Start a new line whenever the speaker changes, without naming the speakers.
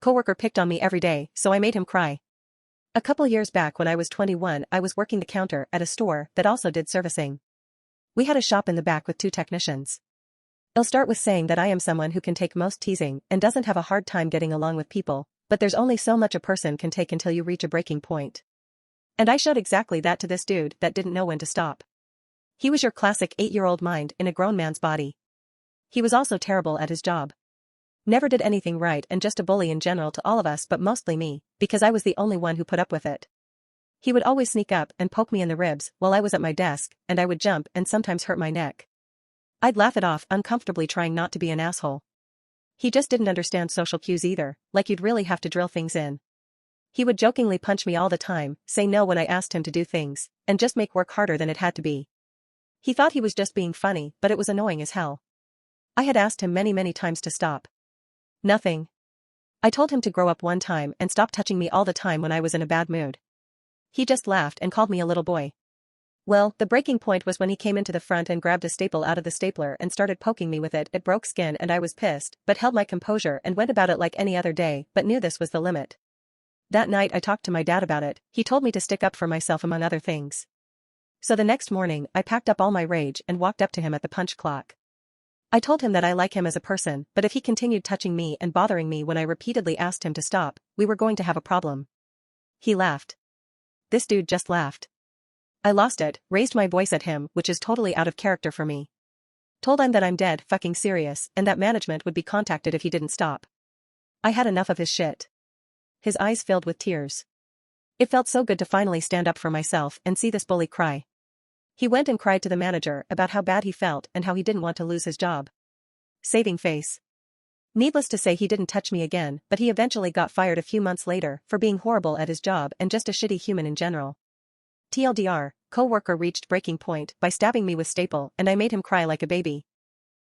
Coworker picked on me every day, so I made him cry. A couple years back when I was 21, I was working the counter at a store that also did servicing. We had a shop in the back with 2 technicians. I'll start with saying that I am someone who can take most teasing and doesn't have a hard time getting along with people, but there's only so much a person can take until you reach a breaking point. And I showed exactly that to this dude that didn't know when to stop. He was your classic 8-year-old mind in a grown man's body. He was also terrible at his job. Never did anything right and just a bully in general to all of us but mostly me, because I was the only one who put up with it. He would always sneak up and poke me in the ribs while I was at my desk, and I would jump and sometimes hurt my neck. I'd laugh it off uncomfortably trying not to be an asshole. He just didn't understand social cues either, like you'd really have to drill things in. He would jokingly punch me all the time, say no when I asked him to do things, and just make work harder than it had to be. He thought he was just being funny, but it was annoying as hell. I had asked him many times to stop. Nothing. I told him to grow up one time and stop touching me all the time when I was in a bad mood. He just laughed and called me a little boy. Well, the breaking point was when he came into the front and grabbed a staple out of the stapler and started poking me with it. It broke skin and I was pissed, but held my composure and went about it like any other day, but knew this was the limit. That night I talked to my dad about it. He told me to stick up for myself among other things. So the next morning, I packed up all my rage and walked up to him at the punch clock. I told him that I like him as a person, but if he continued touching me and bothering me when I repeatedly asked him to stop, we were going to have a problem. He laughed. This dude just laughed. I lost it, raised my voice at him, which is totally out of character for me. Told him that I'm dead fucking serious and that management would be contacted if he didn't stop. I had enough of his shit. His eyes filled with tears. It felt so good to finally stand up for myself and see this bully cry. He went and cried to the manager about how bad he felt and how he didn't want to lose his job. Saving face. Needless to say, he didn't touch me again, but he eventually got fired a few months later for being horrible at his job and just a shitty human in general. TLDR, co-worker reached breaking point by stabbing me with staple and I made him cry like a baby.